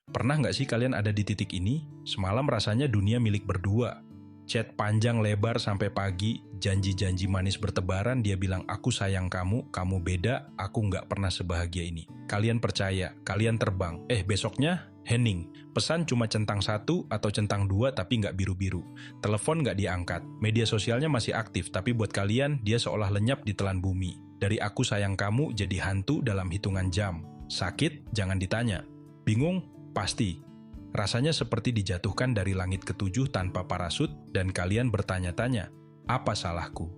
Pernah nggak sih kalian ada di titik ini? Semalam rasanya dunia milik berdua. Chat panjang lebar sampai pagi, janji-janji manis bertebaran, dia bilang aku sayang kamu, kamu beda, aku nggak pernah sebahagia ini. Kalian percaya, kalian terbang. Besoknya, hening. Pesan cuma centang 1 atau centang 2 tapi nggak biru-biru. Telepon nggak diangkat. Media sosialnya masih aktif, tapi buat kalian, dia seolah lenyap di telan bumi. Dari aku sayang kamu jadi hantu dalam hitungan jam. Sakit? Jangan ditanya. Bingung? Pasti. Rasanya seperti dijatuhkan dari langit ketujuh tanpa parasut dan kalian bertanya-tanya, apa salahku?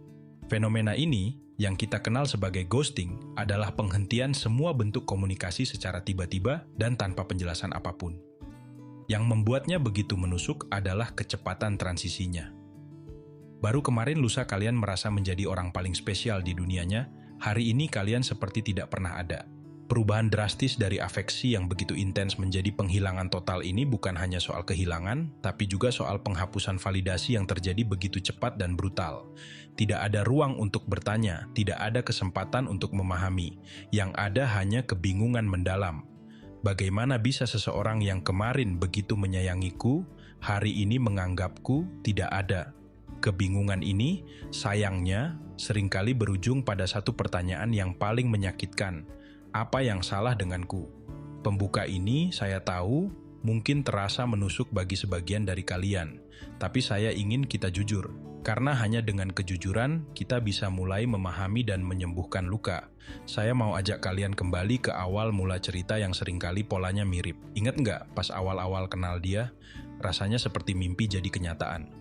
Fenomena ini, yang kita kenal sebagai ghosting, adalah penghentian semua bentuk komunikasi secara tiba-tiba dan tanpa penjelasan apapun. Yang membuatnya begitu menusuk adalah kecepatan transisinya. Baru kemarin lusa kalian merasa menjadi orang paling spesial di dunianya, hari ini kalian seperti tidak pernah ada. Perubahan drastis dari afeksi yang begitu intens menjadi penghilangan total ini bukan hanya soal kehilangan, tapi juga soal penghapusan validasi yang terjadi begitu cepat dan brutal. Tidak ada ruang untuk bertanya, tidak ada kesempatan untuk memahami. Yang ada hanya kebingungan mendalam. Bagaimana bisa seseorang yang kemarin begitu menyayangiku, hari ini menganggapku tidak ada? Kebingungan ini, sayangnya, seringkali berujung pada satu pertanyaan yang paling menyakitkan. Apa yang salah denganku? Pembuka ini, saya tahu, mungkin terasa menusuk bagi sebagian dari kalian. Tapi saya ingin kita jujur, karena hanya dengan kejujuran, kita bisa mulai memahami dan menyembuhkan luka. Saya mau ajak kalian kembali ke awal mula cerita yang seringkali polanya mirip. Ingat nggak pas awal-awal kenal dia? Rasanya seperti mimpi jadi kenyataan.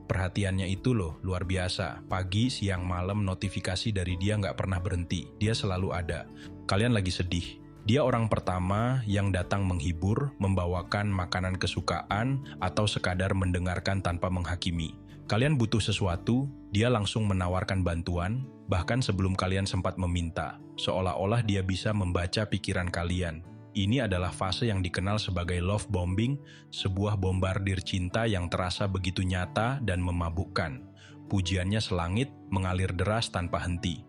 Perhatiannya itu loh, luar biasa. Pagi, siang, malam, notifikasi dari dia nggak pernah berhenti. Dia selalu ada. Kalian lagi sedih. Dia orang pertama yang datang menghibur, membawakan makanan kesukaan, atau sekadar mendengarkan tanpa menghakimi. Kalian butuh sesuatu, dia langsung menawarkan bantuan, bahkan sebelum kalian sempat meminta. Seolah-olah dia bisa membaca pikiran kalian. Ini adalah fase yang dikenal sebagai love bombing, sebuah bombardir cinta yang terasa begitu nyata dan memabukkan. Pujiannya selangit, mengalir deras tanpa henti.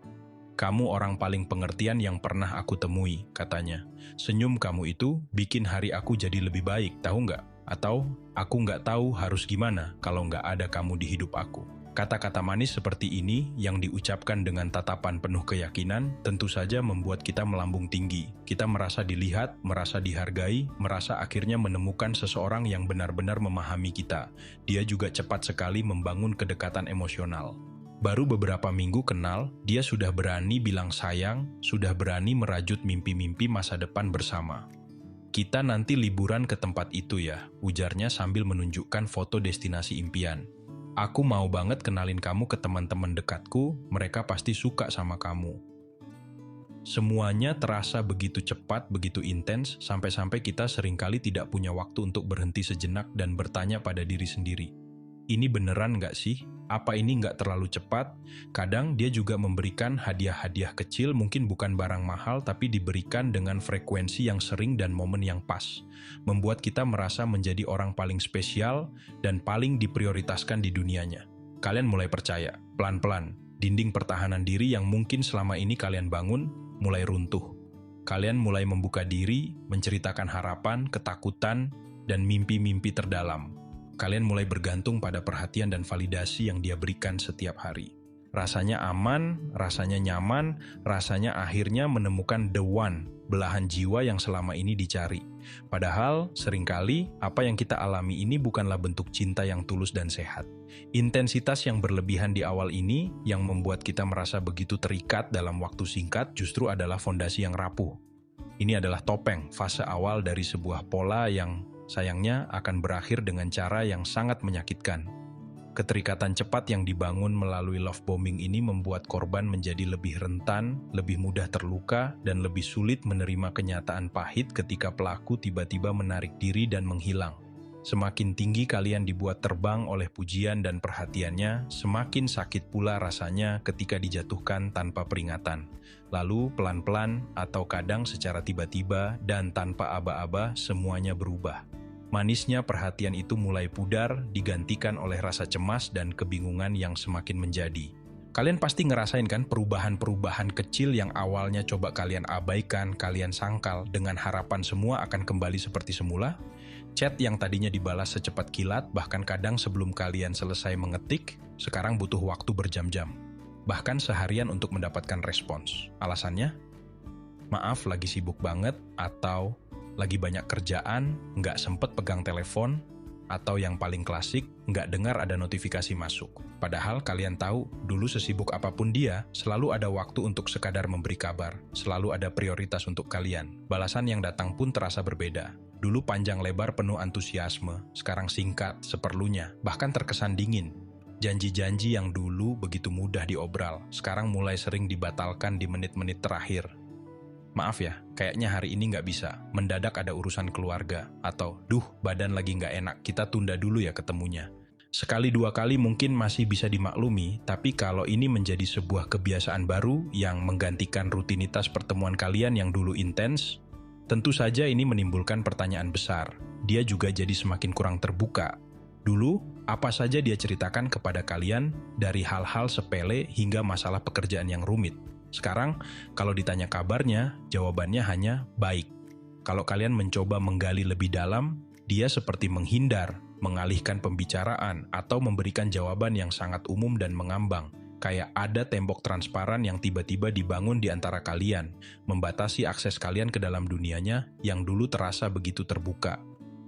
Kamu orang paling pengertian yang pernah aku temui, katanya. Senyum kamu itu bikin hari aku jadi lebih baik, tahu nggak? Atau, aku nggak tahu harus gimana kalau nggak ada kamu di hidup aku. Kata-kata manis seperti ini yang diucapkan dengan tatapan penuh keyakinan tentu saja membuat kita melambung tinggi. Kita merasa dilihat, merasa dihargai, merasa akhirnya menemukan seseorang yang benar-benar memahami kita. Dia juga cepat sekali membangun kedekatan emosional. Baru beberapa minggu kenal, dia sudah berani bilang sayang, sudah berani merajut mimpi-mimpi masa depan bersama. Kita nanti liburan ke tempat itu ya, ujarnya sambil menunjukkan foto destinasi impian. Aku mau banget kenalin kamu ke teman-teman dekatku, mereka pasti suka sama kamu. Semuanya terasa begitu cepat, begitu intens, sampai-sampai kita seringkali tidak punya waktu untuk berhenti sejenak dan bertanya pada diri sendiri. Ini beneran nggak sih? Apa ini nggak terlalu cepat? Kadang dia juga memberikan hadiah-hadiah kecil, mungkin bukan barang mahal, tapi diberikan dengan frekuensi yang sering dan momen yang pas. Membuat kita merasa menjadi orang paling spesial dan paling diprioritaskan di dunianya. Kalian mulai percaya, pelan-pelan, dinding pertahanan diri yang mungkin selama ini kalian bangun, mulai runtuh. Kalian mulai membuka diri, menceritakan harapan, ketakutan, dan mimpi-mimpi terdalam. Kalian mulai bergantung pada perhatian dan validasi yang dia berikan setiap hari. Rasanya aman, rasanya nyaman, rasanya akhirnya menemukan the one, belahan jiwa yang selama ini dicari. Padahal, seringkali apa yang kita alami ini bukanlah bentuk cinta yang tulus dan sehat. Intensitas yang berlebihan di awal ini, yang membuat kita merasa begitu terikat dalam waktu singkat, justru adalah fondasi yang rapuh. Ini adalah topeng, fase awal dari sebuah pola yang sayangnya akan berakhir dengan cara yang sangat menyakitkan. Keterikatan cepat yang dibangun melalui love bombing ini membuat korban menjadi lebih rentan, lebih mudah terluka, dan lebih sulit menerima kenyataan pahit ketika pelaku tiba-tiba menarik diri dan menghilang. Semakin tinggi kalian dibuat terbang oleh pujian dan perhatiannya, semakin sakit pula rasanya ketika dijatuhkan tanpa peringatan. Lalu pelan-pelan atau kadang secara tiba-tiba dan tanpa aba-aba semuanya berubah. Manisnya perhatian itu mulai pudar, digantikan oleh rasa cemas dan kebingungan yang semakin menjadi. Kalian pasti ngerasain kan perubahan-perubahan kecil yang awalnya coba kalian abaikan, kalian sangkal dengan harapan semua akan kembali seperti semula? Chat yang tadinya dibalas secepat kilat, bahkan kadang sebelum kalian selesai mengetik, sekarang butuh waktu berjam-jam. Bahkan seharian untuk mendapatkan respons. Alasannya? Maaf, lagi sibuk banget, atau lagi banyak kerjaan, nggak sempet pegang telepon, atau yang paling klasik, nggak dengar ada notifikasi masuk. Padahal kalian tahu, dulu sesibuk apapun dia, selalu ada waktu untuk sekadar memberi kabar, selalu ada prioritas untuk kalian. Balasan yang datang pun terasa berbeda. Dulu panjang lebar penuh antusiasme, sekarang singkat, seperlunya, bahkan terkesan dingin. Janji-janji yang dulu begitu mudah diobral, sekarang mulai sering dibatalkan di menit-menit terakhir. Maaf ya, kayaknya hari ini nggak bisa, mendadak ada urusan keluarga, atau, badan lagi nggak enak, kita tunda dulu ya ketemunya. Sekali dua kali mungkin masih bisa dimaklumi, tapi kalau ini menjadi sebuah kebiasaan baru yang menggantikan rutinitas pertemuan kalian yang dulu intens, tentu saja ini menimbulkan pertanyaan besar. Dia juga jadi semakin kurang terbuka. Dulu, apa saja dia ceritakan kepada kalian, dari hal-hal sepele hingga masalah pekerjaan yang rumit. Sekarang, kalau ditanya kabarnya, jawabannya hanya baik. Kalau kalian mencoba menggali lebih dalam, dia seperti menghindar, mengalihkan pembicaraan, atau memberikan jawaban yang sangat umum dan mengambang. Kayak ada tembok transparan yang tiba-tiba dibangun di antara kalian, membatasi akses kalian ke dalam dunianya yang dulu terasa begitu terbuka.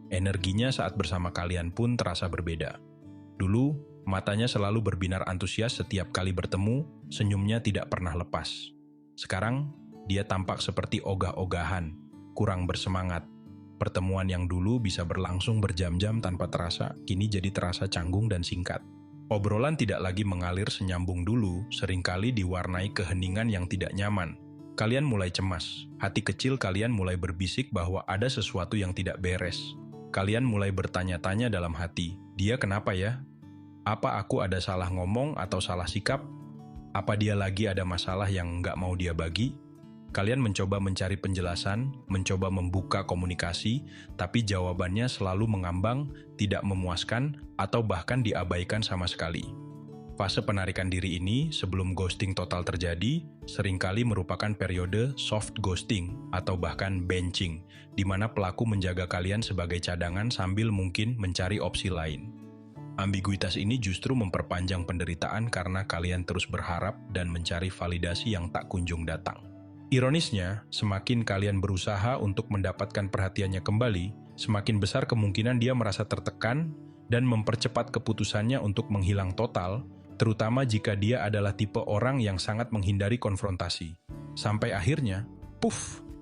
Energinya saat bersama kalian pun terasa berbeda. Dulu, matanya selalu berbinar antusias setiap kali bertemu, senyumnya tidak pernah lepas. Sekarang, dia tampak seperti ogah-ogahan, kurang bersemangat. Pertemuan yang dulu bisa berlangsung berjam-jam tanpa terasa, kini jadi terasa canggung dan singkat. Obrolan tidak lagi mengalir senyambung dulu, seringkali diwarnai keheningan yang tidak nyaman. Kalian mulai cemas, hati kecil kalian mulai berbisik bahwa ada sesuatu yang tidak beres. Kalian mulai bertanya-tanya dalam hati, dia kenapa ya? Apa aku ada salah ngomong atau salah sikap? Apa dia lagi ada masalah yang nggak mau dia bagi? Kalian mencoba mencari penjelasan, mencoba membuka komunikasi, tapi jawabannya selalu mengambang, tidak memuaskan, atau bahkan diabaikan sama sekali. Fase penarikan diri ini, sebelum ghosting total terjadi, seringkali merupakan periode soft ghosting atau bahkan benching, di mana pelaku menjaga kalian sebagai cadangan sambil mungkin mencari opsi lain. Ambiguitas ini justru memperpanjang penderitaan karena kalian terus berharap dan mencari validasi yang tak kunjung datang. Ironisnya, semakin kalian berusaha untuk mendapatkan perhatiannya kembali, semakin besar kemungkinan dia merasa tertekan dan mempercepat keputusannya untuk menghilang total, terutama jika dia adalah tipe orang yang sangat menghindari konfrontasi. Sampai akhirnya,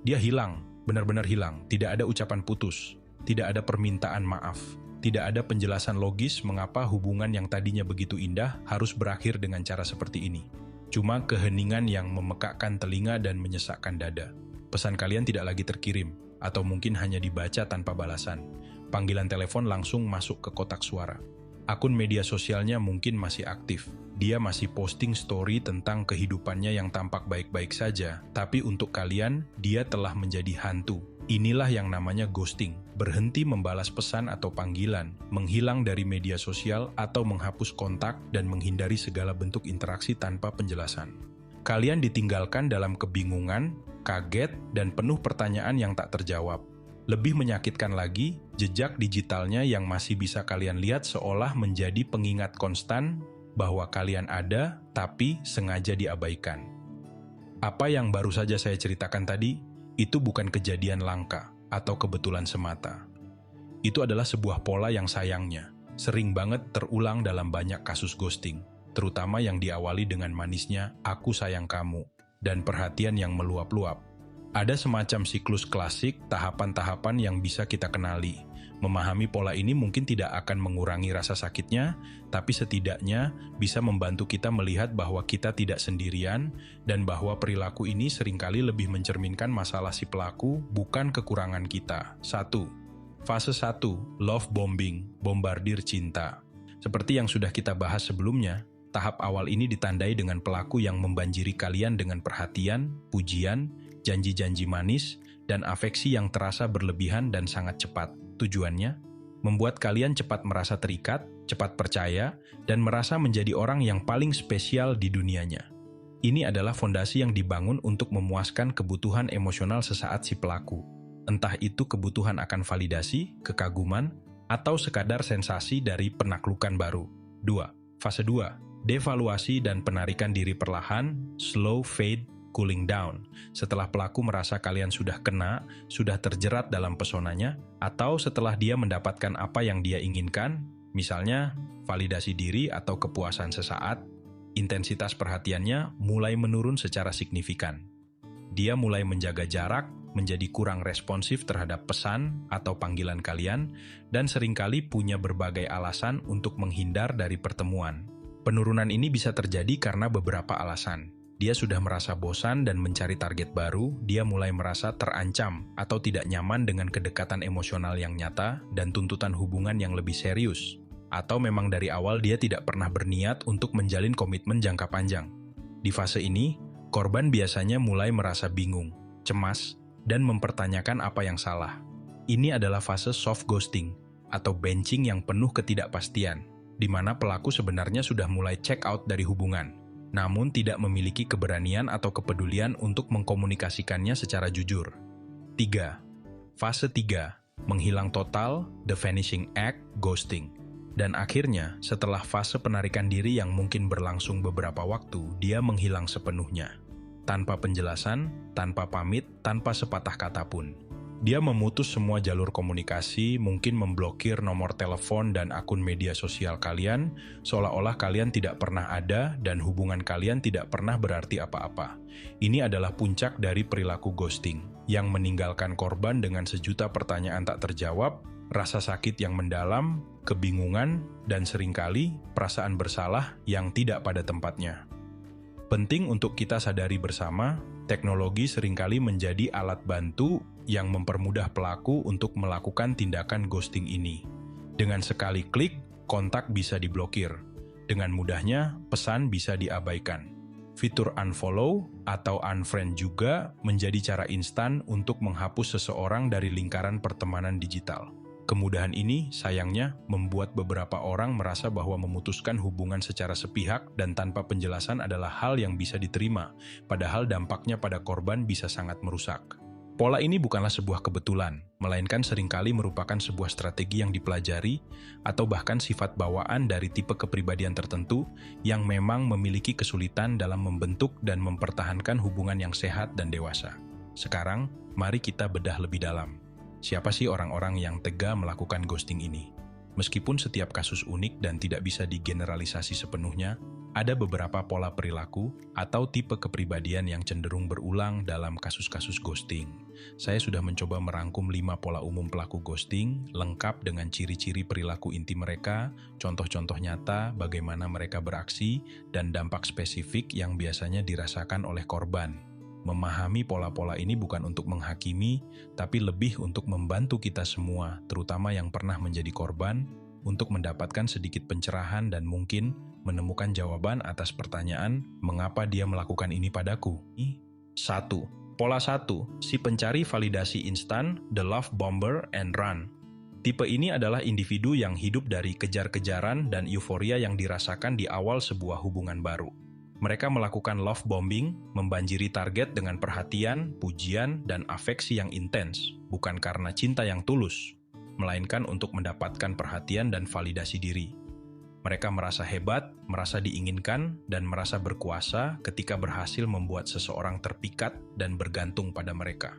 dia hilang, benar-benar hilang, tidak ada ucapan putus, tidak ada permintaan maaf. Tidak ada penjelasan logis mengapa hubungan yang tadinya begitu indah harus berakhir dengan cara seperti ini. Cuma keheningan yang memekakkan telinga dan menyesakkan dada. Pesan kalian tidak lagi terkirim, atau mungkin hanya dibaca tanpa balasan. Panggilan telepon langsung masuk ke kotak suara. Akun media sosialnya mungkin masih aktif. Dia masih posting story tentang kehidupannya yang tampak baik-baik saja, tapi untuk kalian, dia telah menjadi hantu. Inilah yang namanya ghosting, berhenti membalas pesan atau panggilan, menghilang dari media sosial atau menghapus kontak dan menghindari segala bentuk interaksi tanpa penjelasan. Kalian ditinggalkan dalam kebingungan, kaget, dan penuh pertanyaan yang tak terjawab. Lebih menyakitkan lagi, jejak digitalnya yang masih bisa kalian lihat seolah menjadi pengingat konstan bahwa kalian ada, tapi sengaja diabaikan. Apa yang baru saja saya ceritakan tadi, itu bukan kejadian langka atau kebetulan semata. Itu adalah sebuah pola yang sayangnya sering banget terulang dalam banyak kasus ghosting, terutama yang diawali dengan manisnya "aku sayang kamu" dan perhatian yang meluap-luap. Ada semacam siklus klasik, tahapan-tahapan yang bisa kita kenali. Memahami pola ini mungkin tidak akan mengurangi rasa sakitnya, tapi setidaknya bisa membantu kita melihat bahwa kita tidak sendirian dan bahwa perilaku ini seringkali lebih mencerminkan masalah si pelaku, bukan kekurangan kita. 1. Fase 1, love bombing, bombardir cinta. Seperti yang sudah kita bahas sebelumnya, tahap awal ini ditandai dengan pelaku yang membanjiri kalian dengan perhatian, pujian, janji-janji manis, dan afeksi yang terasa berlebihan dan sangat cepat. Tujuannya, membuat kalian cepat merasa terikat, cepat percaya, dan merasa menjadi orang yang paling spesial di dunianya. Ini adalah fondasi yang dibangun untuk memuaskan kebutuhan emosional sesaat si pelaku. Entah itu kebutuhan akan validasi, kekaguman, atau sekadar sensasi dari penaklukan baru. 2. Fase 2. Devaluasi dan penarikan diri perlahan, slow fade, cooling down. Setelah pelaku merasa kalian sudah kena, sudah terjerat dalam pesonanya, atau setelah dia mendapatkan apa yang dia inginkan, misalnya validasi diri atau kepuasan sesaat, intensitas perhatiannya mulai menurun secara signifikan. Dia mulai menjaga jarak, menjadi kurang responsif terhadap pesan atau panggilan kalian, dan seringkali punya berbagai alasan untuk menghindar dari pertemuan. Penurunan ini bisa terjadi karena beberapa alasan. Dia sudah merasa bosan dan mencari target baru, dia mulai merasa terancam atau tidak nyaman dengan kedekatan emosional yang nyata dan tuntutan hubungan yang lebih serius. Atau memang dari awal dia tidak pernah berniat untuk menjalin komitmen jangka panjang. Di fase ini, korban biasanya mulai merasa bingung, cemas, dan mempertanyakan apa yang salah. Ini adalah fase soft ghosting atau benching yang penuh ketidakpastian, di mana pelaku sebenarnya sudah mulai check out dari hubungan, namun tidak memiliki keberanian atau kepedulian untuk mengkomunikasikannya secara jujur. 3. Fase 3. Menghilang total, the vanishing act, ghosting. Dan akhirnya, setelah fase penarikan diri yang mungkin berlangsung beberapa waktu, dia menghilang sepenuhnya. Tanpa penjelasan, tanpa pamit, tanpa sepatah kata pun. Dia memutus semua jalur komunikasi, mungkin memblokir nomor telepon dan akun media sosial kalian, seolah-olah kalian tidak pernah ada dan hubungan kalian tidak pernah berarti apa-apa. Ini adalah puncak dari perilaku ghosting, yang meninggalkan korban dengan sejuta pertanyaan tak terjawab, rasa sakit yang mendalam, kebingungan, dan seringkali perasaan bersalah yang tidak pada tempatnya. Penting untuk kita sadari bersama, teknologi seringkali menjadi alat bantu yang mempermudah pelaku untuk melakukan tindakan ghosting ini. Dengan sekali klik, kontak bisa diblokir. Dengan mudahnya, pesan bisa diabaikan. Fitur unfollow atau unfriend juga menjadi cara instan untuk menghapus seseorang dari lingkaran pertemanan digital. Kemudahan ini, sayangnya, membuat beberapa orang merasa bahwa memutuskan hubungan secara sepihak dan tanpa penjelasan adalah hal yang bisa diterima, padahal dampaknya pada korban bisa sangat merusak. Pola ini bukanlah sebuah kebetulan, melainkan seringkali merupakan sebuah strategi yang dipelajari atau bahkan sifat bawaan dari tipe kepribadian tertentu yang memang memiliki kesulitan dalam membentuk dan mempertahankan hubungan yang sehat dan dewasa. Sekarang, mari kita bedah lebih dalam. Siapa sih orang-orang yang tega melakukan ghosting ini? Meskipun setiap kasus unik dan tidak bisa digeneralisasi sepenuhnya, ada beberapa pola perilaku atau tipe kepribadian yang cenderung berulang dalam kasus-kasus ghosting. Saya sudah mencoba merangkum 5 pola umum pelaku ghosting, lengkap dengan ciri-ciri perilaku inti mereka, contoh-contoh nyata bagaimana mereka beraksi, dan dampak spesifik yang biasanya dirasakan oleh korban. Memahami pola-pola ini bukan untuk menghakimi, tapi lebih untuk membantu kita semua, terutama yang pernah menjadi korban, untuk mendapatkan sedikit pencerahan dan mungkin menemukan jawaban atas pertanyaan, mengapa dia melakukan ini padaku? 1. Pola 1. Si pencari validasi instan, the love bomber and run. Tipe ini adalah individu yang hidup dari kejar-kejaran dan euforia yang dirasakan di awal sebuah hubungan baru. Mereka melakukan love bombing, membanjiri target dengan perhatian, pujian, dan afeksi yang intens, bukan karena cinta yang tulus, melainkan untuk mendapatkan perhatian dan validasi diri. Mereka merasa hebat, merasa diinginkan, dan merasa berkuasa ketika berhasil membuat seseorang terpikat dan bergantung pada mereka.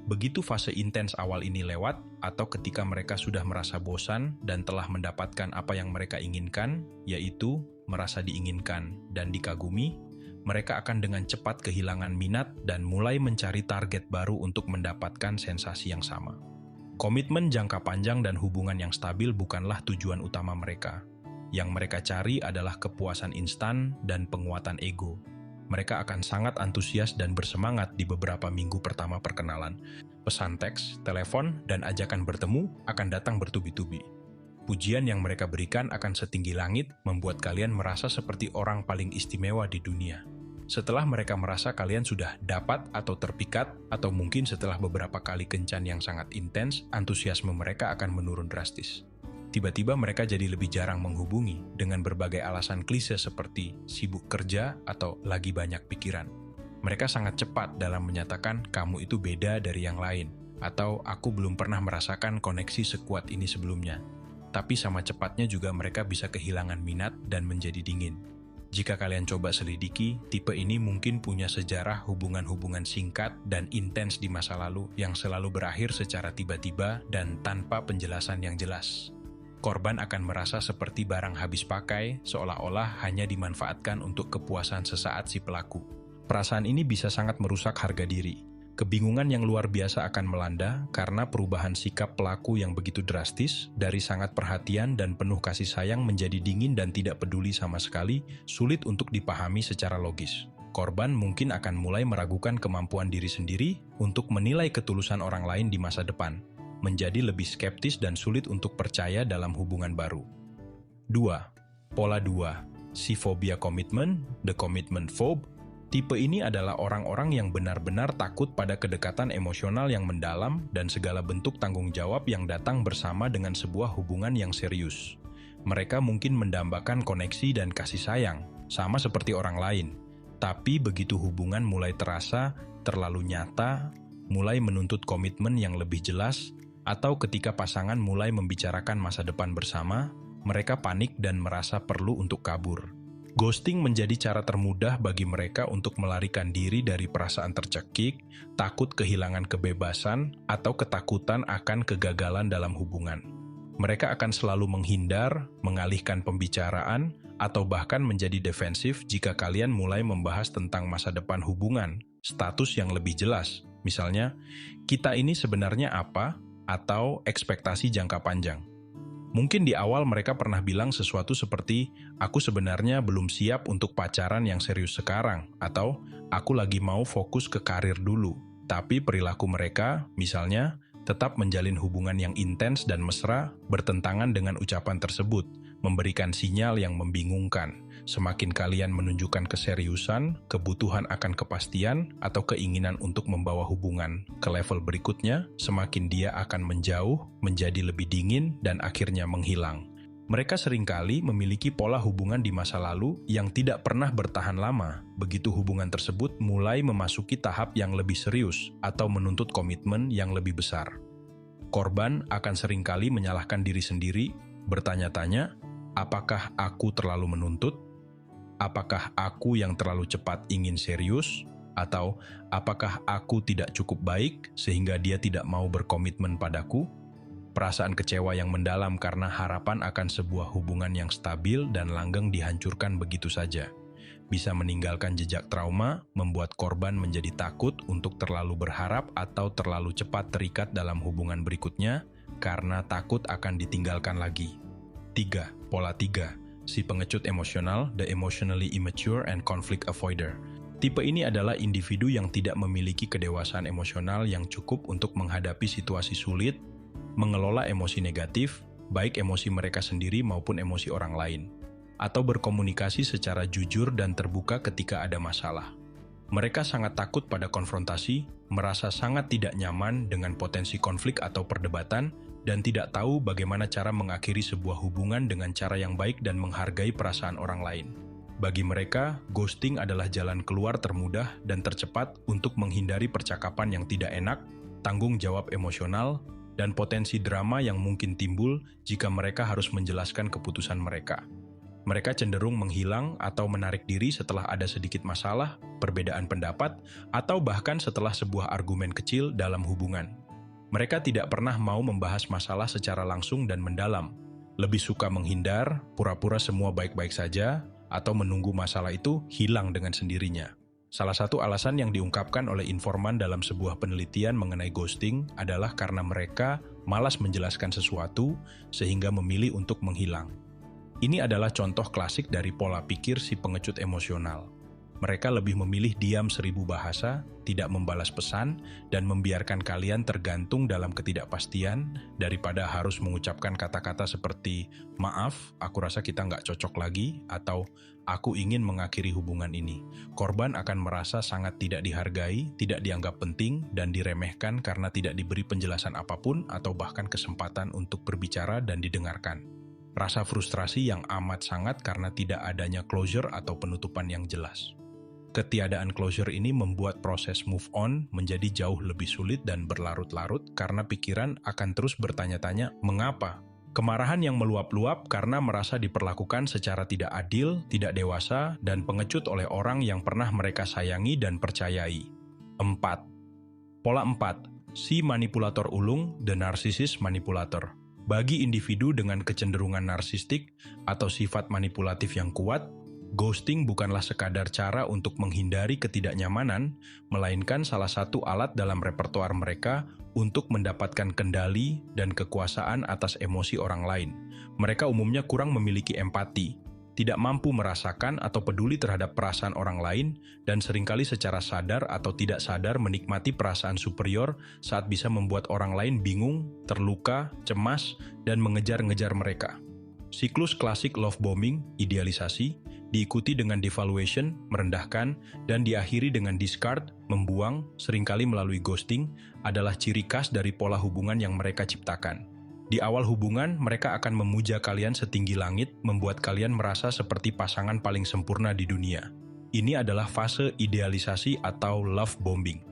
Begitu fase intens awal ini lewat, atau ketika mereka sudah merasa bosan dan telah mendapatkan apa yang mereka inginkan, yaitu merasa diinginkan dan dikagumi, mereka akan dengan cepat kehilangan minat dan mulai mencari target baru untuk mendapatkan sensasi yang sama. Komitmen jangka panjang dan hubungan yang stabil bukanlah tujuan utama mereka. Yang mereka cari adalah kepuasan instan dan penguatan ego. Mereka akan sangat antusias dan bersemangat di beberapa minggu pertama perkenalan. Pesan teks, telepon, dan ajakan bertemu akan datang bertubi-tubi. Pujian yang mereka berikan akan setinggi langit, membuat kalian merasa seperti orang paling istimewa di dunia. Setelah mereka merasa kalian sudah dapat atau terpikat, atau mungkin setelah beberapa kali kencan yang sangat intens, antusiasme mereka akan menurun drastis. Tiba-tiba mereka jadi lebih jarang menghubungi dengan berbagai alasan klise seperti sibuk kerja atau lagi banyak pikiran. Mereka sangat cepat dalam menyatakan kamu itu beda dari yang lain, atau aku belum pernah merasakan koneksi sekuat ini sebelumnya. Tapi sama cepatnya juga mereka bisa kehilangan minat dan menjadi dingin. Jika kalian coba selidiki, tipe ini mungkin punya sejarah hubungan-hubungan singkat dan intens di masa lalu yang selalu berakhir secara tiba-tiba dan tanpa penjelasan yang jelas. Korban akan merasa seperti barang habis pakai, seolah-olah hanya dimanfaatkan untuk kepuasan sesaat si pelaku. Perasaan ini bisa sangat merusak harga diri. Kebingungan yang luar biasa akan melanda karena perubahan sikap pelaku yang begitu drastis, dari sangat perhatian dan penuh kasih sayang menjadi dingin dan tidak peduli sama sekali, sulit untuk dipahami secara logis. Korban mungkin akan mulai meragukan kemampuan diri sendiri untuk menilai ketulusan orang lain di masa depan, menjadi lebih skeptis dan sulit untuk percaya dalam hubungan baru. 2. Pola 2. Sifobia komitmen, the commitment phobe. Tipe ini adalah orang-orang yang benar-benar takut pada kedekatan emosional yang mendalam dan segala bentuk tanggung jawab yang datang bersama dengan sebuah hubungan yang serius. Mereka mungkin mendambakan koneksi dan kasih sayang, sama seperti orang lain. Tapi begitu hubungan mulai terasa, terlalu nyata, mulai menuntut komitmen yang lebih jelas, atau ketika pasangan mulai membicarakan masa depan bersama, mereka panik dan merasa perlu untuk kabur. Ghosting menjadi cara termudah bagi mereka untuk melarikan diri dari perasaan tercekik, takut kehilangan kebebasan, atau ketakutan akan kegagalan dalam hubungan. Mereka akan selalu menghindar, mengalihkan pembicaraan, atau bahkan menjadi defensif jika kalian mulai membahas tentang masa depan hubungan, status yang lebih jelas. Misalnya, kita ini sebenarnya apa, atau ekspektasi jangka panjang. Mungkin di awal mereka pernah bilang sesuatu seperti, aku sebenarnya belum siap untuk pacaran yang serius sekarang, atau aku lagi mau fokus ke karir dulu. Tapi perilaku mereka, misalnya, tetap menjalin hubungan yang intens dan mesra, bertentangan dengan ucapan tersebut, memberikan sinyal yang membingungkan. Semakin kalian menunjukkan keseriusan, kebutuhan akan kepastian, atau keinginan untuk membawa hubungan ke level berikutnya, semakin dia akan menjauh, menjadi lebih dingin, dan akhirnya menghilang. Mereka seringkali memiliki pola hubungan di masa lalu yang tidak pernah bertahan lama, begitu hubungan tersebut mulai memasuki tahap yang lebih serius atau menuntut komitmen yang lebih besar. Korban akan seringkali menyalahkan diri sendiri, bertanya-tanya, apakah aku terlalu menuntut? Apakah aku yang terlalu cepat ingin serius? Atau apakah aku tidak cukup baik sehingga dia tidak mau berkomitmen padaku? Perasaan kecewa yang mendalam karena harapan akan sebuah hubungan yang stabil dan langgeng dihancurkan begitu saja. Bisa meninggalkan jejak trauma, membuat korban menjadi takut untuk terlalu berharap atau terlalu cepat terikat dalam hubungan berikutnya karena takut akan ditinggalkan lagi. 3. Pola 3. Si pengecut emosional, the emotionally immature and conflict avoider. Tipe ini adalah individu yang tidak memiliki kedewasaan emosional yang cukup untuk menghadapi situasi sulit, mengelola emosi negatif, baik emosi mereka sendiri maupun emosi orang lain, atau berkomunikasi secara jujur dan terbuka ketika ada masalah. Mereka sangat takut pada konfrontasi, merasa sangat tidak nyaman dengan potensi konflik atau perdebatan, dan tidak tahu bagaimana cara mengakhiri sebuah hubungan dengan cara yang baik dan menghargai perasaan orang lain. Bagi mereka, ghosting adalah jalan keluar termudah dan tercepat untuk menghindari percakapan yang tidak enak, tanggung jawab emosional, dan potensi drama yang mungkin timbul jika mereka harus menjelaskan keputusan mereka. Mereka cenderung menghilang atau menarik diri setelah ada sedikit masalah, perbedaan pendapat, atau bahkan setelah sebuah argumen kecil dalam hubungan. Mereka tidak pernah mau membahas masalah secara langsung dan mendalam. Lebih suka menghindar, pura-pura semua baik-baik saja, atau menunggu masalah itu hilang dengan sendirinya. Salah satu alasan yang diungkapkan oleh informan dalam sebuah penelitian mengenai ghosting adalah karena mereka malas menjelaskan sesuatu sehingga memilih untuk menghilang. Ini adalah contoh klasik dari pola pikir si pengecut emosional. Mereka lebih memilih diam 1000 bahasa, tidak membalas pesan, dan membiarkan kalian tergantung dalam ketidakpastian daripada harus mengucapkan kata-kata seperti, maaf, aku rasa kita nggak cocok lagi, atau aku ingin mengakhiri hubungan ini. Korban akan merasa sangat tidak dihargai, tidak dianggap penting, dan diremehkan karena tidak diberi penjelasan apapun atau bahkan kesempatan untuk berbicara dan didengarkan. Rasa frustrasi yang amat sangat karena tidak adanya closure atau penutupan yang jelas. Ketiadaan closure ini membuat proses move on menjadi jauh lebih sulit dan berlarut-larut karena pikiran akan terus bertanya-tanya mengapa. Kemarahan yang meluap-luap karena merasa diperlakukan secara tidak adil, tidak dewasa, dan pengecut oleh orang yang pernah mereka sayangi dan percayai. 4. Pola 4. Si manipulator ulung, the narcissist manipulator. Bagi individu dengan kecenderungan narsistik atau sifat manipulatif yang kuat, ghosting bukanlah sekadar cara untuk menghindari ketidaknyamanan, melainkan salah satu alat dalam repertoar mereka untuk mendapatkan kendali dan kekuasaan atas emosi orang lain. Mereka umumnya kurang memiliki empati, tidak mampu merasakan atau peduli terhadap perasaan orang lain, dan seringkali secara sadar atau tidak sadar menikmati perasaan superior saat bisa membuat orang lain bingung, terluka, cemas, dan mengejar-ngejar mereka. Siklus klasik love bombing, idealisasi, diikuti dengan devaluation, merendahkan, dan diakhiri dengan discard, membuang, seringkali melalui ghosting, adalah ciri khas dari pola hubungan yang mereka ciptakan. Di awal hubungan, mereka akan memuja kalian setinggi langit, membuat kalian merasa seperti pasangan paling sempurna di dunia. Ini adalah fase idealisasi atau love bombing.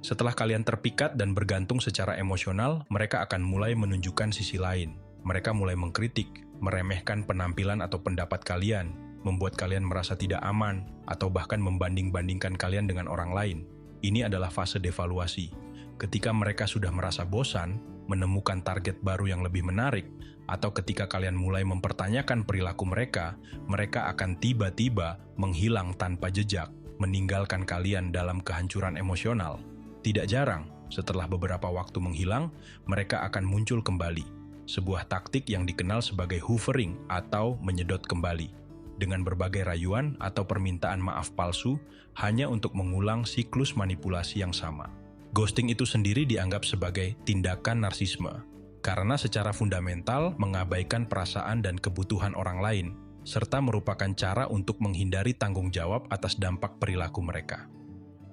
Setelah kalian terpikat dan bergantung secara emosional, mereka akan mulai menunjukkan sisi lain. Mereka mulai mengkritik, meremehkan penampilan atau pendapat kalian, membuat kalian merasa tidak aman, atau bahkan membanding-bandingkan kalian dengan orang lain. Ini adalah fase devaluasi. Ketika mereka sudah merasa bosan, menemukan target baru yang lebih menarik, atau ketika kalian mulai mempertanyakan perilaku mereka, mereka akan tiba-tiba menghilang tanpa jejak, meninggalkan kalian dalam kehancuran emosional. Tidak jarang, setelah beberapa waktu menghilang, mereka akan muncul kembali. Sebuah taktik yang dikenal sebagai hoovering atau menyedot kembali, dengan berbagai rayuan atau permintaan maaf palsu hanya untuk mengulang siklus manipulasi yang sama. Ghosting itu sendiri dianggap sebagai tindakan narsisme, karena secara fundamental mengabaikan perasaan dan kebutuhan orang lain, serta merupakan cara untuk menghindari tanggung jawab atas dampak perilaku mereka.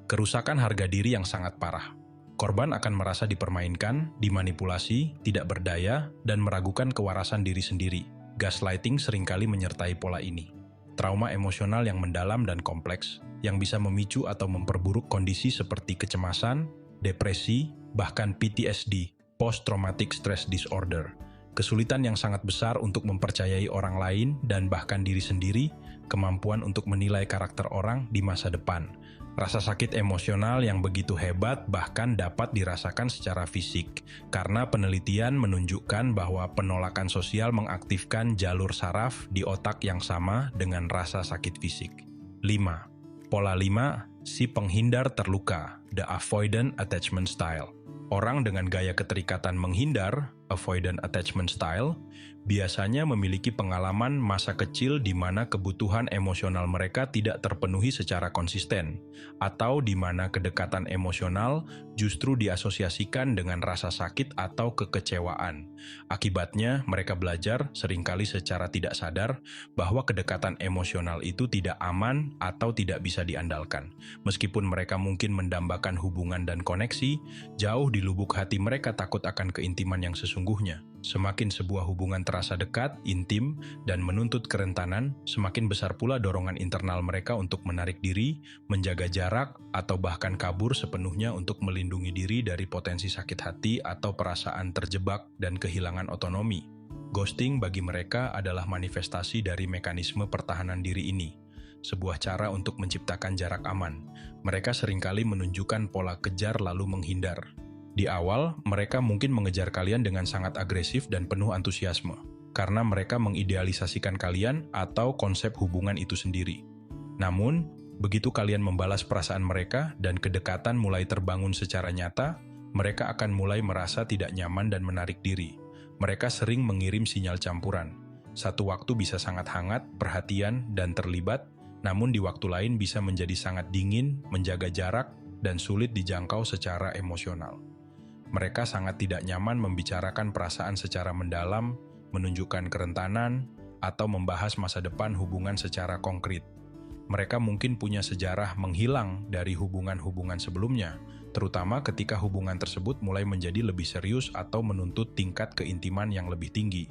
Kerusakan harga diri yang sangat parah. Korban akan merasa dipermainkan, dimanipulasi, tidak berdaya, dan meragukan kewarasan diri sendiri. Gaslighting seringkali menyertai pola ini. Trauma emosional yang mendalam dan kompleks, yang bisa memicu atau memperburuk kondisi seperti kecemasan, depresi, bahkan PTSD, Post-Traumatic Stress Disorder. Kesulitan yang sangat besar untuk mempercayai orang lain dan bahkan diri sendiri, kemampuan untuk menilai karakter orang di masa depan. Rasa sakit emosional yang begitu hebat bahkan dapat dirasakan secara fisik, karena penelitian menunjukkan bahwa penolakan sosial mengaktifkan jalur saraf di otak yang sama dengan rasa sakit fisik. 5. Pola 5, si penghindar terluka, the avoidant attachment style. Orang dengan gaya keterikatan menghindar, avoidant attachment style, biasanya memiliki pengalaman masa kecil di mana kebutuhan emosional mereka tidak terpenuhi secara konsisten, atau di mana kedekatan emosional justru diasosiasikan dengan rasa sakit atau kekecewaan. Akibatnya, mereka belajar, seringkali secara tidak sadar, bahwa kedekatan emosional itu tidak aman atau tidak bisa diandalkan. Meskipun mereka mungkin mendambakan hubungan dan koneksi, jauh di lubuk hati mereka takut akan keintiman yang sesungguhnya. Semakin sebuah hubungan terasa dekat, intim, dan menuntut kerentanan, semakin besar pula dorongan internal mereka untuk menarik diri, menjaga jarak, atau bahkan kabur sepenuhnya untuk melindungi diri dari potensi sakit hati atau perasaan terjebak dan kehilangan otonomi. Ghosting bagi mereka adalah manifestasi dari mekanisme pertahanan diri ini, sebuah cara untuk menciptakan jarak aman. Mereka seringkali menunjukkan pola kejar lalu menghindar. Di awal, mereka mungkin mengejar kalian dengan sangat agresif dan penuh antusiasme, karena mereka mengidealisasikan kalian atau konsep hubungan itu sendiri. Namun, begitu kalian membalas perasaan mereka dan kedekatan mulai terbangun secara nyata, mereka akan mulai merasa tidak nyaman dan menarik diri. Mereka sering mengirim sinyal campuran. Satu waktu bisa sangat hangat, perhatian, dan terlibat, namun di waktu lain bisa menjadi sangat dingin, menjaga jarak, dan sulit dijangkau secara emosional. Mereka sangat tidak nyaman membicarakan perasaan secara mendalam, menunjukkan kerentanan, atau membahas masa depan hubungan secara konkret. Mereka mungkin punya sejarah menghilang dari hubungan-hubungan sebelumnya, terutama ketika hubungan tersebut mulai menjadi lebih serius atau menuntut tingkat keintiman yang lebih tinggi.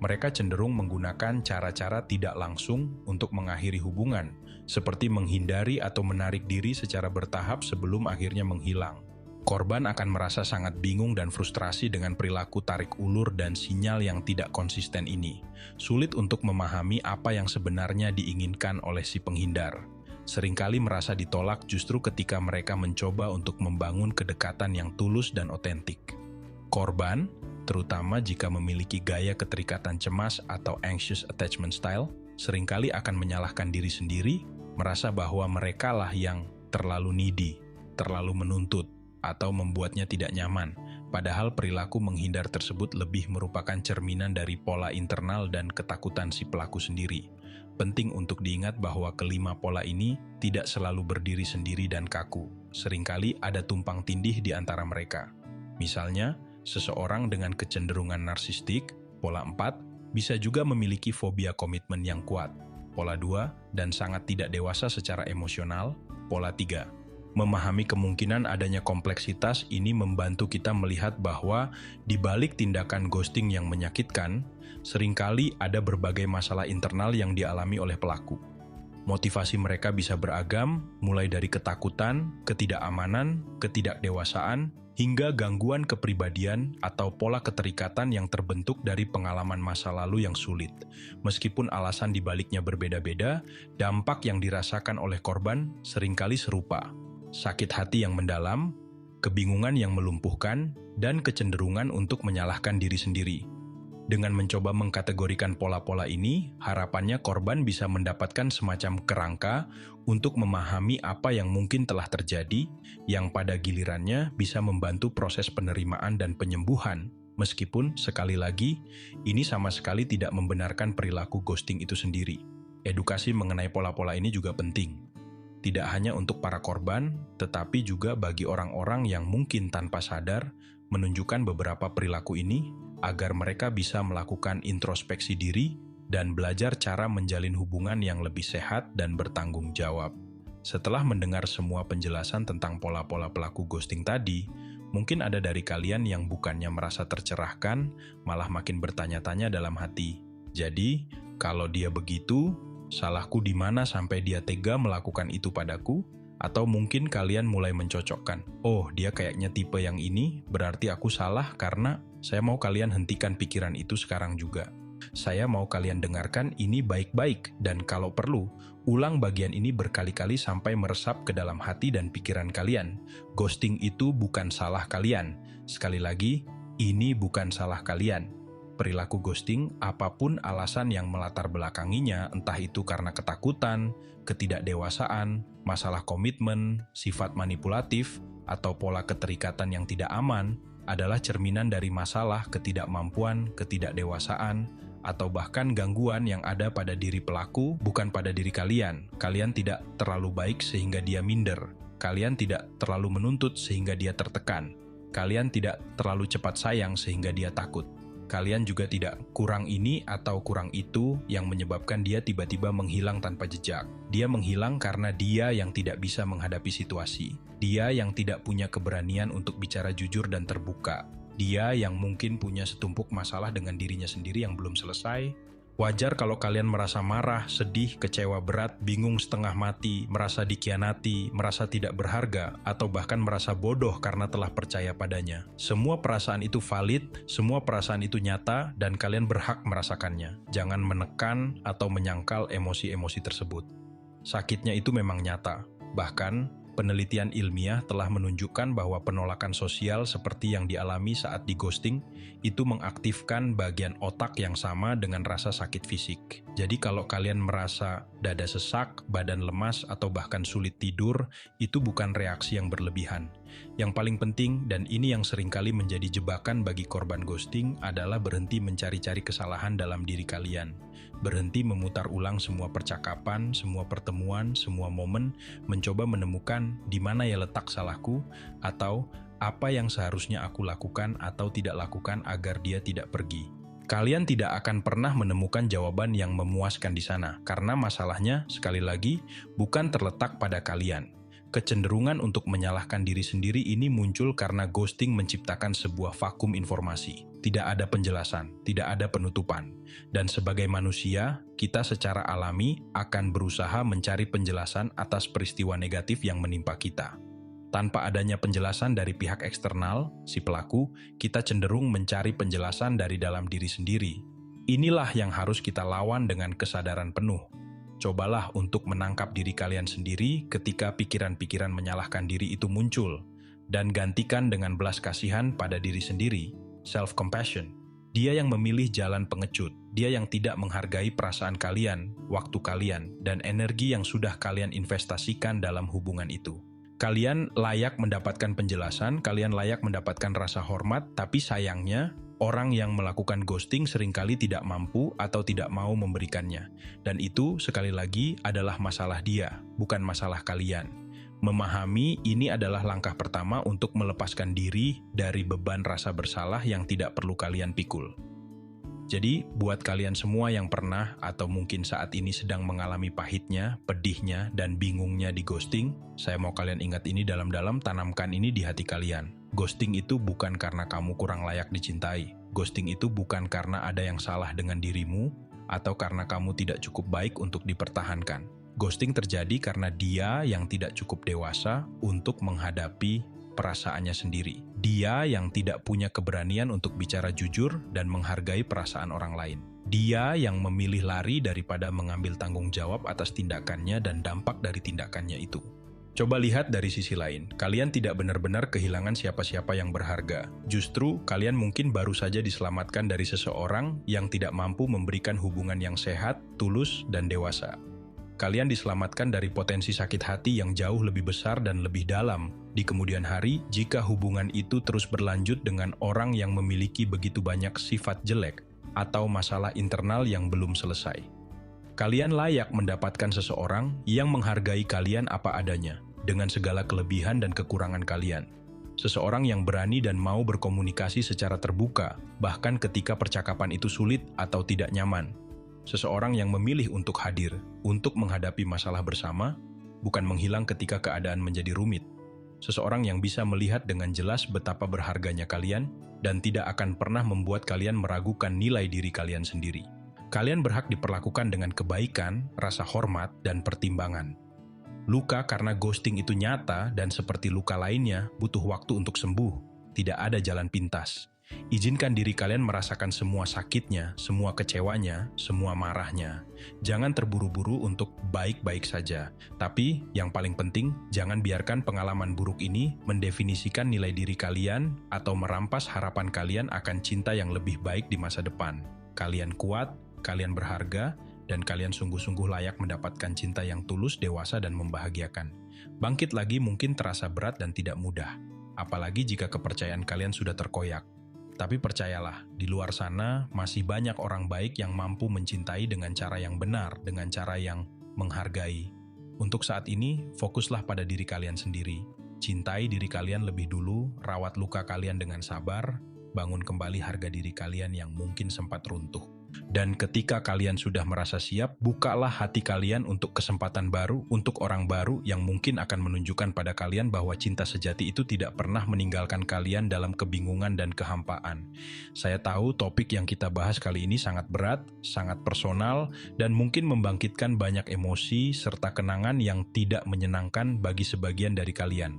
Mereka cenderung menggunakan cara-cara tidak langsung untuk mengakhiri hubungan, seperti menghindari atau menarik diri secara bertahap sebelum akhirnya menghilang. Korban akan merasa sangat bingung dan frustrasi dengan perilaku tarik ulur dan sinyal yang tidak konsisten ini. Sulit untuk memahami apa yang sebenarnya diinginkan oleh si penghindar. Seringkali merasa ditolak justru ketika mereka mencoba untuk membangun kedekatan yang tulus dan otentik. Korban, terutama jika memiliki gaya keterikatan cemas atau anxious attachment style, seringkali akan menyalahkan diri sendiri, merasa bahwa merekalah yang terlalu needy, terlalu menuntut, atau membuatnya tidak nyaman, padahal perilaku menghindar tersebut lebih merupakan cerminan dari pola internal dan ketakutan si pelaku sendiri. Penting untuk diingat bahwa kelima pola ini tidak selalu berdiri sendiri dan kaku. Seringkali ada tumpang tindih di antara mereka. Misalnya, seseorang dengan kecenderungan narsistik, pola 4, bisa juga memiliki fobia komitmen yang kuat, pola 2, dan sangat tidak dewasa secara emosional, pola 3. Memahami kemungkinan adanya kompleksitas ini membantu kita melihat bahwa di balik tindakan ghosting yang menyakitkan, seringkali ada berbagai masalah internal yang dialami oleh pelaku. Motivasi mereka bisa beragam, mulai dari ketakutan, ketidakamanan, ketidakdewasaan, hingga gangguan kepribadian atau pola keterikatan yang terbentuk dari pengalaman masa lalu yang sulit. Meskipun alasan dibaliknya berbeda-beda, dampak yang dirasakan oleh korban seringkali serupa. Sakit hati yang mendalam, kebingungan yang melumpuhkan, dan kecenderungan untuk menyalahkan diri sendiri. Dengan mencoba mengkategorikan pola-pola ini, harapannya korban bisa mendapatkan semacam kerangka untuk memahami apa yang mungkin telah terjadi, yang pada gilirannya bisa membantu proses penerimaan dan penyembuhan, meskipun, sekali lagi, ini sama sekali tidak membenarkan perilaku ghosting itu sendiri. Edukasi mengenai pola-pola ini juga penting. Tidak hanya untuk para korban, tetapi juga bagi orang-orang yang mungkin tanpa sadar menunjukkan beberapa perilaku ini, agar mereka bisa melakukan introspeksi diri dan belajar cara menjalin hubungan yang lebih sehat dan bertanggung jawab. Setelah mendengar semua penjelasan tentang pola-pola pelaku ghosting tadi, mungkin ada dari kalian yang bukannya merasa tercerahkan, malah makin bertanya-tanya dalam hati. Jadi, kalau dia begitu, salahku di mana sampai dia tega melakukan itu padaku? Atau mungkin kalian mulai mencocokkan, oh dia kayaknya tipe yang ini, berarti aku salah karena saya mau kalian hentikan pikiran itu sekarang juga. Saya mau kalian dengarkan ini baik-baik dan kalau perlu, ulang bagian ini berkali-kali sampai meresap ke dalam hati dan pikiran kalian. Ghosting itu bukan salah kalian. Sekali lagi, ini bukan salah kalian. Perilaku ghosting, apapun alasan yang melatar belakanginya, entah itu karena ketakutan, ketidakdewasaan, masalah komitmen, sifat manipulatif, atau pola keterikatan yang tidak aman, adalah cerminan dari masalah ketidakmampuan, ketidakdewasaan, atau bahkan gangguan yang ada pada diri pelaku, bukan pada diri kalian. Kalian tidak terlalu baik sehingga dia minder. Kalian tidak terlalu menuntut sehingga dia tertekan. Kalian tidak terlalu cepat sayang sehingga dia takut. Kalian juga tidak kurang ini atau kurang itu yang menyebabkan dia tiba-tiba menghilang tanpa jejak. Dia menghilang karena dia yang tidak bisa menghadapi situasi. Dia yang tidak punya keberanian untuk bicara jujur dan terbuka. Dia yang mungkin punya setumpuk masalah dengan dirinya sendiri yang belum selesai. Wajar kalau kalian merasa marah, sedih, kecewa berat, bingung setengah mati, merasa dikhianati, merasa tidak berharga, atau bahkan merasa bodoh karena telah percaya padanya. Semua perasaan itu valid, semua perasaan itu nyata, dan kalian berhak merasakannya. Jangan menekan atau menyangkal emosi-emosi tersebut. Sakitnya itu memang nyata. Bahkan, penelitian ilmiah telah menunjukkan bahwa penolakan sosial seperti yang dialami saat di ghosting itu mengaktifkan bagian otak yang sama dengan rasa sakit fisik. Jadi kalau kalian merasa dada sesak, badan lemas, atau bahkan sulit tidur, itu bukan reaksi yang berlebihan. Yang paling penting, dan ini yang seringkali menjadi jebakan bagi korban ghosting, adalah berhenti mencari-cari kesalahan dalam diri kalian. Berhenti memutar ulang semua percakapan, semua pertemuan, semua momen, mencoba menemukan di mana ya letak salahku, atau apa yang seharusnya aku lakukan atau tidak lakukan agar dia tidak pergi. Kalian tidak akan pernah menemukan jawaban yang memuaskan di sana, karena masalahnya, sekali lagi, bukan terletak pada kalian. Kecenderungan untuk menyalahkan diri sendiri ini muncul karena ghosting menciptakan sebuah vakum informasi. Tidak ada penjelasan, tidak ada penutupan. Dan sebagai manusia, kita secara alami akan berusaha mencari penjelasan atas peristiwa negatif yang menimpa kita. Tanpa adanya penjelasan dari pihak eksternal, si pelaku, kita cenderung mencari penjelasan dari dalam diri sendiri. Inilah yang harus kita lawan dengan kesadaran penuh. Cobalah untuk menangkap diri kalian sendiri ketika pikiran-pikiran menyalahkan diri itu muncul, dan gantikan dengan belas kasihan pada diri sendiri. Self-compassion. Dia yang memilih jalan pengecut, dia yang tidak menghargai perasaan kalian, waktu kalian, dan energi yang sudah kalian investasikan dalam hubungan itu. Kalian layak mendapatkan penjelasan, kalian layak mendapatkan rasa hormat, tapi sayangnya, orang yang melakukan ghosting seringkali tidak mampu atau tidak mau memberikannya. Dan itu, sekali lagi, adalah masalah dia, bukan masalah kalian. Memahami ini adalah langkah pertama untuk melepaskan diri dari beban rasa bersalah yang tidak perlu kalian pikul. Jadi, buat kalian semua yang pernah atau mungkin saat ini sedang mengalami pahitnya, pedihnya, dan bingungnya di ghosting, saya mau kalian ingat ini dalam-dalam, tanamkan ini di hati kalian. Ghosting itu bukan karena kamu kurang layak dicintai. Ghosting itu bukan karena ada yang salah dengan dirimu, atau karena kamu tidak cukup baik untuk dipertahankan. Ghosting terjadi karena dia yang tidak cukup dewasa untuk menghadapi perasaannya sendiri. Dia yang tidak punya keberanian untuk bicara jujur dan menghargai perasaan orang lain. Dia yang memilih lari daripada mengambil tanggung jawab atas tindakannya dan dampak dari tindakannya itu. Coba lihat dari sisi lain, kalian tidak benar-benar kehilangan siapa-siapa yang berharga. Justru, kalian mungkin baru saja diselamatkan dari seseorang yang tidak mampu memberikan hubungan yang sehat, tulus, dan dewasa. Kalian diselamatkan dari potensi sakit hati yang jauh lebih besar dan lebih dalam di kemudian hari jika hubungan itu terus berlanjut dengan orang yang memiliki begitu banyak sifat jelek atau masalah internal yang belum selesai. Kalian layak mendapatkan seseorang yang menghargai kalian apa adanya, dengan segala kelebihan dan kekurangan kalian. Seseorang yang berani dan mau berkomunikasi secara terbuka, bahkan ketika percakapan itu sulit atau tidak nyaman. Seseorang yang memilih untuk hadir, untuk menghadapi masalah bersama, bukan menghilang ketika keadaan menjadi rumit. Seseorang yang bisa melihat dengan jelas betapa berharganya kalian, dan tidak akan pernah membuat kalian meragukan nilai diri kalian sendiri. Kalian berhak diperlakukan dengan kebaikan, rasa hormat, dan pertimbangan. Luka karena ghosting itu nyata, dan seperti luka lainnya, butuh waktu untuk sembuh. Tidak ada jalan pintas. Izinkan diri kalian merasakan semua sakitnya, semua kecewanya, semua marahnya. Jangan terburu-buru untuk baik-baik saja. Tapi, yang paling penting, jangan biarkan pengalaman buruk ini mendefinisikan nilai diri kalian atau merampas harapan kalian akan cinta yang lebih baik di masa depan. Kalian kuat, kalian berharga, dan kalian sungguh-sungguh layak mendapatkan cinta yang tulus, dewasa, dan membahagiakan. Bangkit lagi mungkin terasa berat dan tidak mudah. Apalagi jika kepercayaan kalian sudah terkoyak. Tapi percayalah, di luar sana masih banyak orang baik yang mampu mencintai dengan cara yang benar, dengan cara yang menghargai. Untuk saat ini, fokuslah pada diri kalian sendiri. Cintai diri kalian lebih dulu, rawat luka kalian dengan sabar, bangun kembali harga diri kalian yang mungkin sempat runtuh. Dan ketika kalian sudah merasa siap, bukalah hati kalian untuk kesempatan baru, untuk orang baru yang mungkin akan menunjukkan pada kalian bahwa cinta sejati itu tidak pernah meninggalkan kalian dalam kebingungan dan kehampaan. Saya tahu topik yang kita bahas kali ini sangat berat, sangat personal, dan mungkin membangkitkan banyak emosi serta kenangan yang tidak menyenangkan bagi sebagian dari kalian.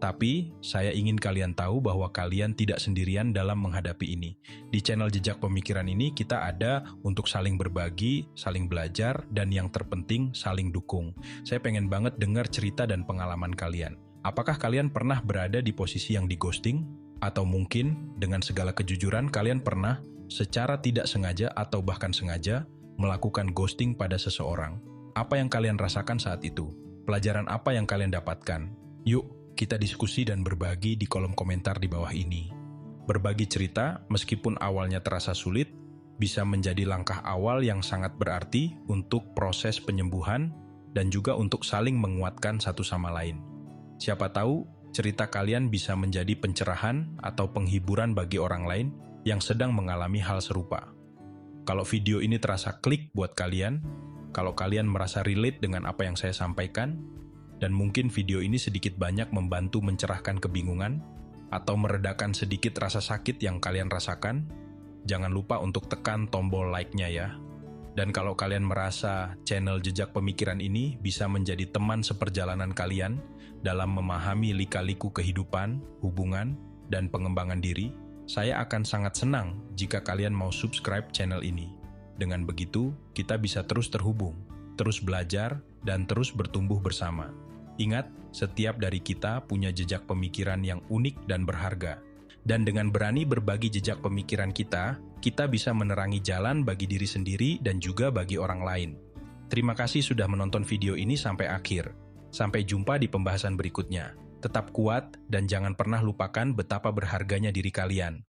Tapi, saya ingin kalian tahu bahwa kalian tidak sendirian dalam menghadapi ini. Di channel Jejak Pemikiran ini, kita ada untuk saling berbagi, saling belajar, dan yang terpenting saling dukung. Saya pengen banget dengar cerita dan pengalaman kalian. Apakah kalian pernah berada di posisi yang di-ghosting? Atau mungkin dengan segala kejujuran kalian pernah secara tidak sengaja atau bahkan sengaja melakukan ghosting pada seseorang? Apa yang kalian rasakan saat itu? Pelajaran apa yang kalian dapatkan? Yuk, kita diskusi dan berbagi di kolom komentar di bawah ini. Berbagi cerita, meskipun awalnya terasa sulit, bisa menjadi langkah awal yang sangat berarti untuk proses penyembuhan dan juga untuk saling menguatkan satu sama lain. Siapa tahu cerita kalian bisa menjadi pencerahan atau penghiburan bagi orang lain yang sedang mengalami hal serupa. Kalau video ini terasa klik buat kalian, kalau kalian merasa relate dengan apa yang saya sampaikan, dan mungkin video ini sedikit banyak membantu mencerahkan kebingungan atau meredakan sedikit rasa sakit yang kalian rasakan, jangan lupa untuk tekan tombol like-nya ya. Dan kalau kalian merasa channel Jejak Pemikiran ini bisa menjadi teman seperjalanan kalian dalam memahami lika-liku kehidupan, hubungan, dan pengembangan diri, saya akan sangat senang jika kalian mau subscribe channel ini. Dengan begitu, kita bisa terus terhubung, terus belajar, dan terus bertumbuh bersama. Ingat, setiap dari kita punya jejak pemikiran yang unik dan berharga. Dan dengan berani berbagi jejak pemikiran kita bisa menerangi jalan bagi diri sendiri dan juga bagi orang lain. Terima kasih sudah menonton video ini sampai akhir. Sampai jumpa di pembahasan berikutnya. Tetap kuat dan jangan pernah lupakan betapa berharganya diri kalian.